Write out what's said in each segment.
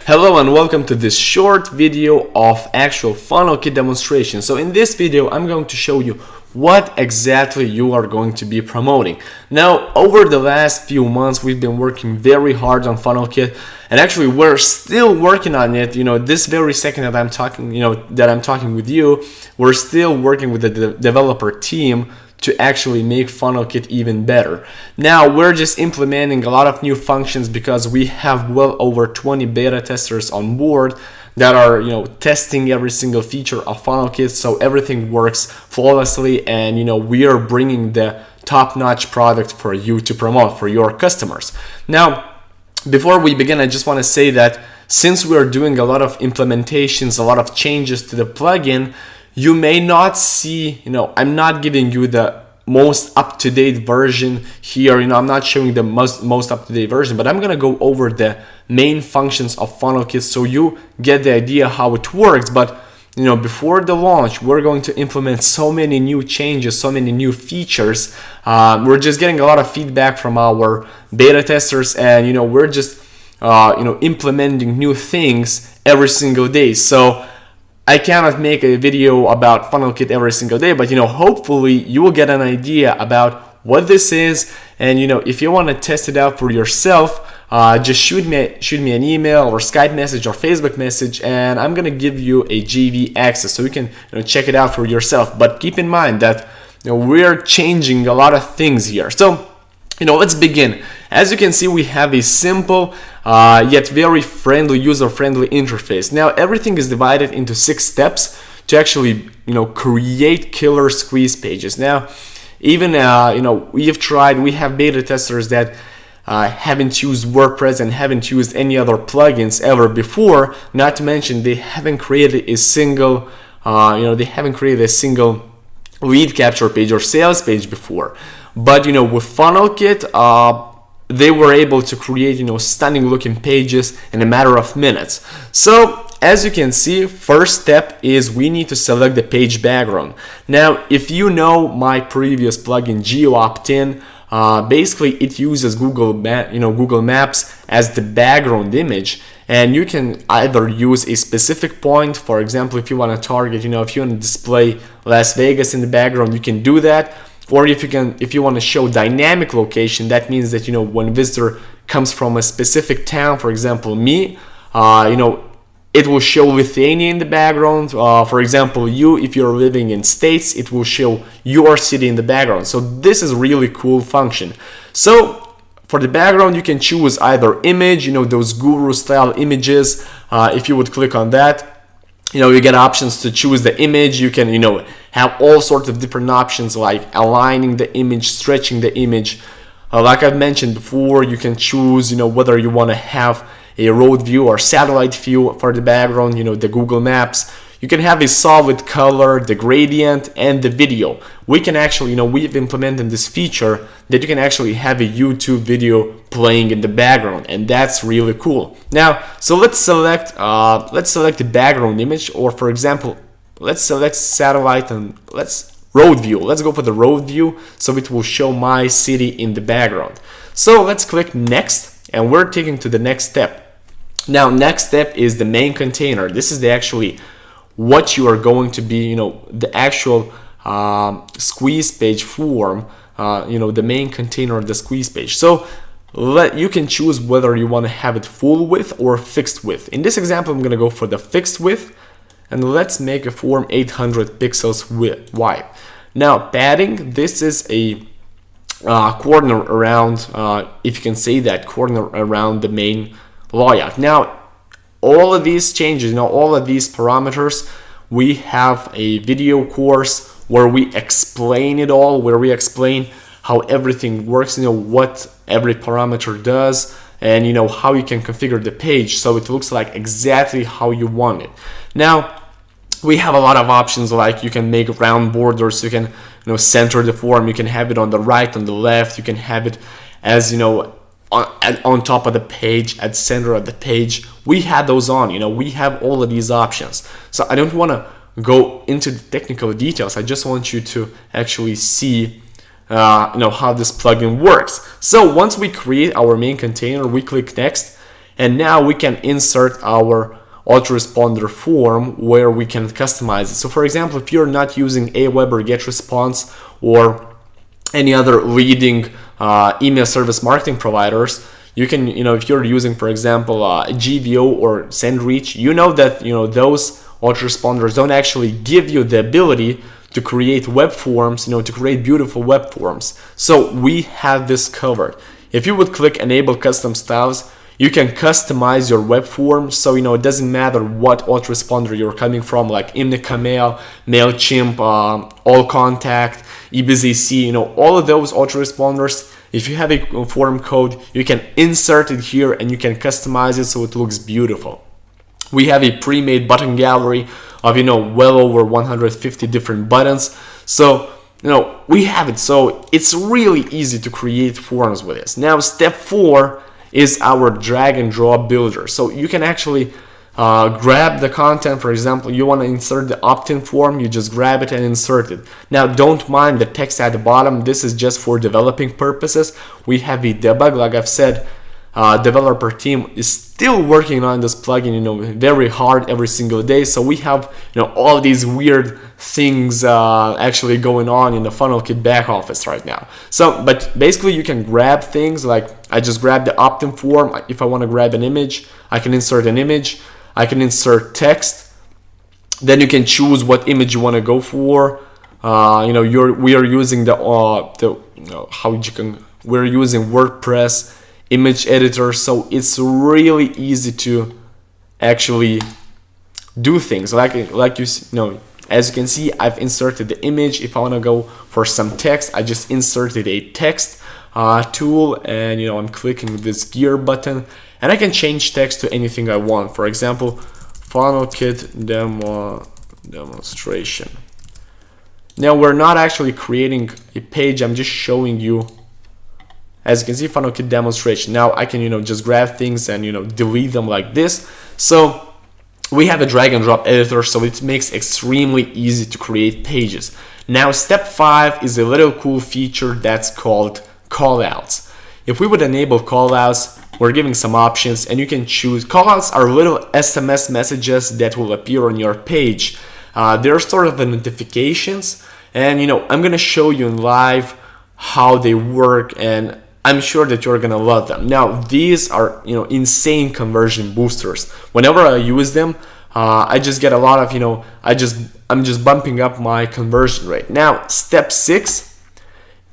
Hello and welcome to this short video of actual FunnelKit demonstration. So in this video, I'm going to show you what exactly you are going to be promoting. Now, over the last few months, we've been working very hard on FunnelKit, and actually we're still working on it. This very second that I'm talking with you, we're still working with the developer team to actually make FunnelKit even better. Now we're just implementing a lot of new functions because we have well over 20 beta testers on board that are testing every single feature of FunnelKit, so everything works flawlessly, and we are bringing the top-notch product for you to promote for your customers. Now, before we begin, I just want to say that since we are doing a lot of implementations, a lot of changes to the plugin, you may not see, I'm not giving you the most up-to-date version here. I'm not showing the most up-to-date version, but I'm gonna go over the main functions of FunnelKit so you get the idea how it works. But before the launch, we're going to implement so many new changes, so many new features. We're just getting a lot of feedback from our beta testers, and we're just implementing new things every single day. So I cannot make a video about FunnelKit every single day, but hopefully you will get an idea about what this is, and if you want to test it out for yourself, just shoot me an email or Skype message or Facebook message, and I'm gonna give you a JV access so you can check it out for yourself. But keep in mind that we're changing a lot of things here. So let's begin. As you can see, we have a simple yet very friendly, user-friendly interface. Now everything is divided into 6 steps to actually create killer squeeze pages. Now even we have beta testers that haven't used WordPress and haven't used any other plugins ever before. Not to mention they haven't created a single lead capture page or sales page before. But with FunnelKit, they were able to create stunning looking pages in a matter of minutes. So as you can see, first step is we need to select the page background. Now if you know my previous plugin GeoOpt-in, basically it uses Google Maps as the background image, and you can either use a specific point. For example, if you want to target, if you want to display Las Vegas in the background, you can do that. Or if you want to show dynamic location, that means that when a visitor comes from a specific town, for example me, it will show Lithuania in the background. For example, if you're living in States, it will show your city in the background. So this is really cool function. So for the background, you can choose either image, those guru style images. If you would click on that, you get options to choose the image. You can have all sorts of different options like aligning the image, stretching the image. Like I've mentioned before, you can choose whether you want to have a road view or satellite view for the background, the Google Maps. You can have a solid color, the gradient, and the video. We can actually, we've implemented this feature that you can actually have a YouTube video playing in the background, and that's really cool. Now, so let's select the background image, or for example, let's select satellite and road view. Let's go for the road view, so it will show my city in the background. So let's click next, and we're taken to the next step. Now, next step is the main container. This is actually what you are going to be, the actual squeeze page form, the main container of the squeeze page. So you can choose whether you want to have it full width or fixed width. In this example, I'm going to go for the fixed width, and let's make a form 800 pixels wide. Now padding, this is a corner around, if you can say that, corner around the main layout. Now all of these changes, all of these parameters, we have a video course where we explain it all, where we explain how everything works, what every parameter does, and how you can configure the page so it looks like exactly how you want it. Now we have a lot of options, like you can make round borders, you can center the form, you can have it on the right, on the left, you can have it as on top of the page, at center of the page. We had those on, we have all of these options. So I don't want to go into the technical details. I just want you to actually see how this plugin works. So once we create our main container, we click next, And now we can insert our autoresponder form where we can customize it. So for example, if you're not using Aweber or GetResponse or any other leading email service marketing providers, you can, if you're using, for example, GVO or SendReach, you know that, those autoresponders don't actually give you the ability to create web forms, to create beautiful web forms. So we have this covered. If you would click Enable Custom Styles, you can customize your web form. So, it doesn't matter what autoresponder you're coming from, like Imnica Mail, MailChimp, AllContact, eBusyC, all of those autoresponders. If you have a form code, you can insert it here and you can customize it so it looks beautiful. We have a pre-made button gallery of, well over 150 different buttons. So, we have it. So it's really easy to create forms with this. Now, step 4 is our drag and drop builder. So you can actually grab the content. For example, you want to insert the opt-in form, you just grab it and insert it. Now, don't mind the text at the bottom. This is just for developing purposes. We have a debug. Like I've said, developer team is still working on this plugin, very hard every single day. So we have, all these weird things actually going on in the FunnelKit back office right now. So, but basically you can grab things like I just grab the opt-in form. If I want to grab an image, I can insert an image. I can insert text. Then you can choose what image you want to go for. We are using we're using WordPress image editor, so it's really easy to actually do things like as you can see, I've inserted the image. If I want to go for some text, I just inserted a text tool, and I'm clicking this gear button and I can change text to anything I want. For example, FunnelKit demonstration. Now we're not actually creating a page, I'm just showing you. As you can see, FunnelKit demonstration. Now I can, just grab things and, delete them like this. So we have a drag and drop editor, so it makes extremely easy to create pages. Now, step 5 is a little cool feature that's called callouts. If we would enable callouts, we're giving some options and you can choose. Callouts are little SMS messages that will appear on your page. They're sort of the notifications, and, I'm going to show you in live how they work, and I'm sure that you're gonna love them. Now, these are, insane conversion boosters. Whenever I use them, I just get a lot of, I'm just bumping up my conversion rate. Now, step 6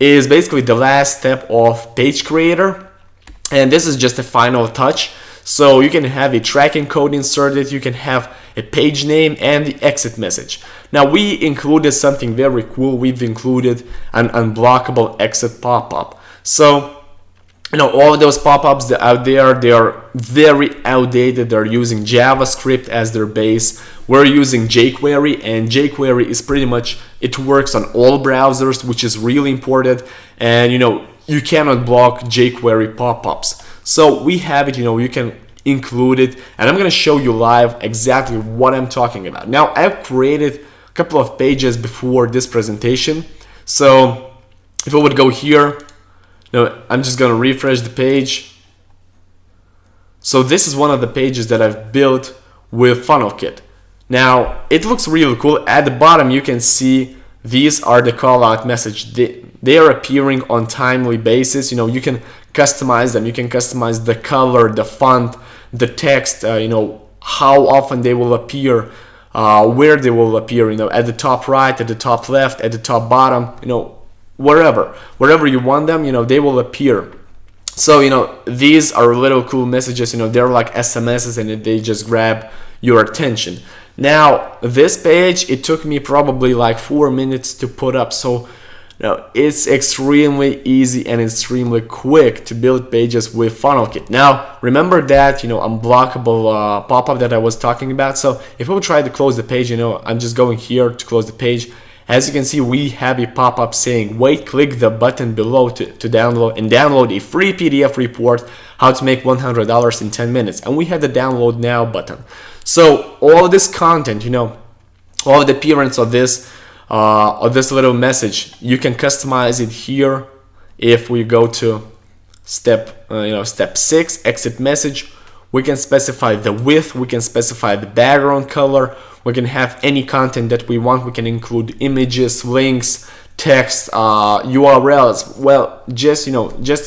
is basically the last step of Page Creator, and this is just a final touch. So you can have a tracking code inserted, you can have a page name and the exit message. Now, we included something very cool. We've included an unblockable exit pop-up. So, all of those pop-ups that out there, they are very outdated. They're using JavaScript as their base. We're using jQuery, and jQuery is pretty much, it works on all browsers, which is really important. And, you cannot block jQuery pop-ups. So we have it, you can include it, and I'm going to show you live exactly what I'm talking about. Now, I've created a couple of pages before this presentation. So if I would go here, I'm just going to refresh the page. So this is one of the pages that I've built with FunnelKit. Now, it looks really cool. At the bottom, you can see these are the callout message. They are appearing on timely basis. You can customize them. You can customize the color, the font, the text, how often they will appear, where they will appear, at the top right, at the top left, at the top bottom, wherever you want them, they will appear. So, these are little cool messages, they're like SMSs, and they just grab your attention. Now, this page, it took me probably like 4 minutes to put up. So, it's extremely easy and extremely quick to build pages with FunnelKit. Now, remember that, unblockable pop-up that I was talking about. So if we try to close the page, I'm just going here to close the page. As you can see, we have a pop-up saying, wait, click the button below to download a free PDF report, how to make $100 in 10 minutes. And we have the download now button. So all this content, all the appearance of this little message, you can customize it here. If we go to step 6, exit message, we can specify the width, we can specify the background color, we can have any content that we want, we can include images, links, text, URLs, well, just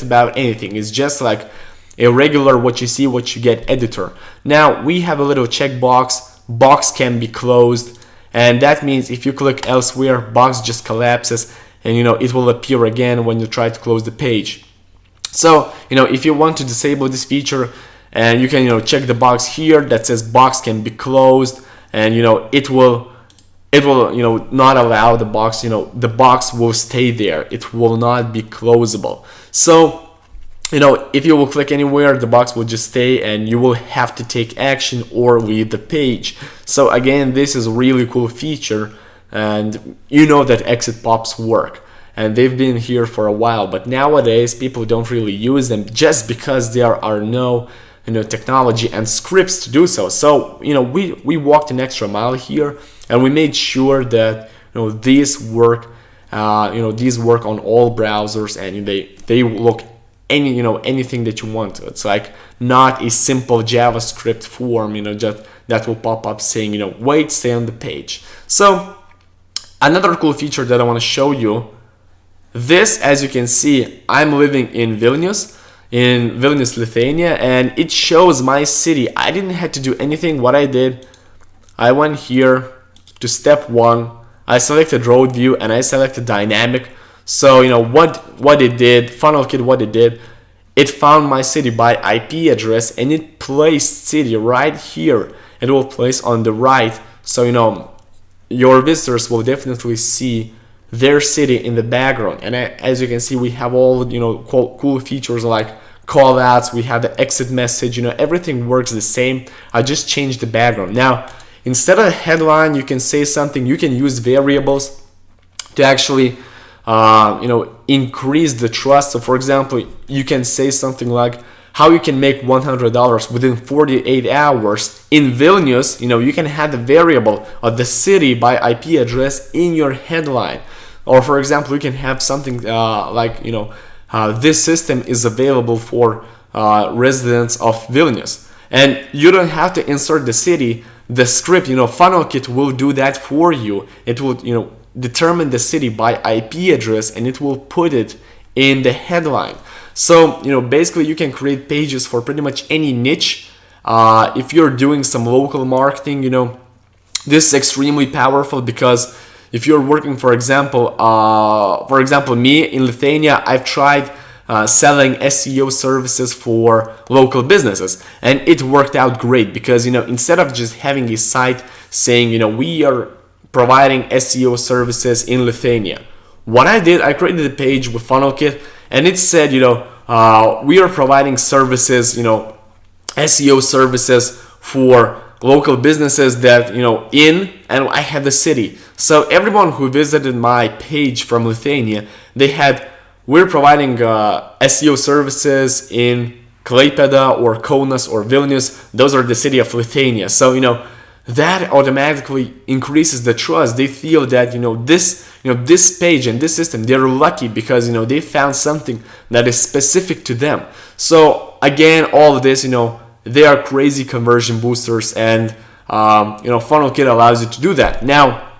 about anything. It's just like a regular what you see, what you get editor. Now we have a little checkbox, box can be closed, and that means if you click elsewhere, box just collapses, and it will appear again when you try to close the page. So if you want to disable this feature, and you can check the box here that says box can be closed, and it will not allow the box, the box will stay there, it will not be closable. So if you will click anywhere, the box will just stay, and you will have to take action or leave the page. So again, this is a really cool feature, and that exit pops work, and they've been here for a while, but nowadays people don't really use them just because there are no technology and scripts to do so. So we walked an extra mile here, and we made sure that these work on all browsers, and they look anything that you want. It's like not a simple JavaScript form just that will pop up saying wait, stay on the page. So another cool feature that I want to show you, this, as you can see, I'm living in Vilnius, Lithuania, and it shows my city. I didn't have to do anything. What I did, I went here to step 1, I selected road view, and I selected dynamic. So what it did, FunnelKit, what it did, it found my city by IP address, and it placed city right here. It will place on the right, so your visitors will definitely see their city in the background. And as you can see, we have all cool features like call outs, we have the exit message, everything works the same. I just changed the background. Now instead of a headline, you can say something, you can use variables to actually increase the trust. So for example, you can say something like how you can make $100 within 48 hours in Vilnius. You can have the variable of the city by IP address in your headline. Or for example, you can have something like this system is available for residents of Vilnius, and you don't have to insert the city. The script, FunnelKit will do that for you. It will determine the city by IP address, and it will put it in the headline. So basically you can create pages for pretty much any niche. If you're doing some local marketing, this is extremely powerful, because if you're working, for example, me in Lithuania, I've tried selling SEO services for local businesses, and it worked out great, because instead of just having a site saying we are providing SEO services in Lithuania, what I did, I created a page with FunnelKit, and it said we are providing services, SEO services for local businesses that and I had the city. So everyone who visited my page from Lithuania, we're providing SEO services in Klaipėda or Kaunas or Vilnius. Those are the city of Lithuania. So that automatically increases the trust. They feel that this page and this system, they're lucky because they found something that is specific to them. So again, all of this, they are crazy conversion boosters, and FunnelKit allows you to do that. Now,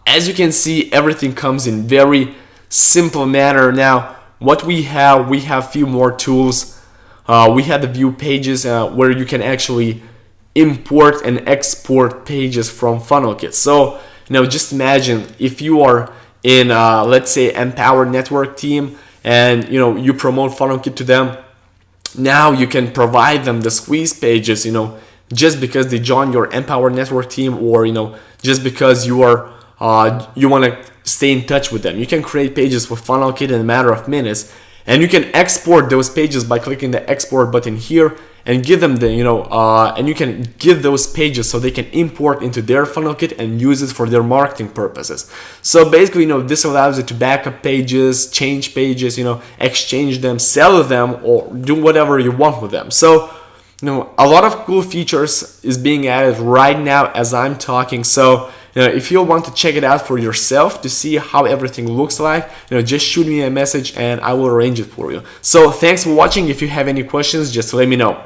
as you can see, everything comes in very simple manner. Now, what we have few more tools. We have the view pages where you can actually import and export pages from FunnelKit. So just imagine if you are in let's say Empower Network team, and you promote FunnelKit to them. Now you can provide them the squeeze pages, just because they join your Empower Network team, or just because you want to stay in touch with them. You can create pages with FunnelKit in a matter of minutes, and you can export those pages by clicking the export button here, and give them the and you can give those pages so they can import into their FunnelKit and use it for their marketing purposes. So basically, this allows you to backup pages, change pages, exchange them, sell them, or do whatever you want with them. So a lot of cool features is being added right now as I'm talking. So if you want to check it out for yourself to see how everything looks like, just shoot me a message and I will arrange it for you. So thanks for watching. If you have any questions, just let me know.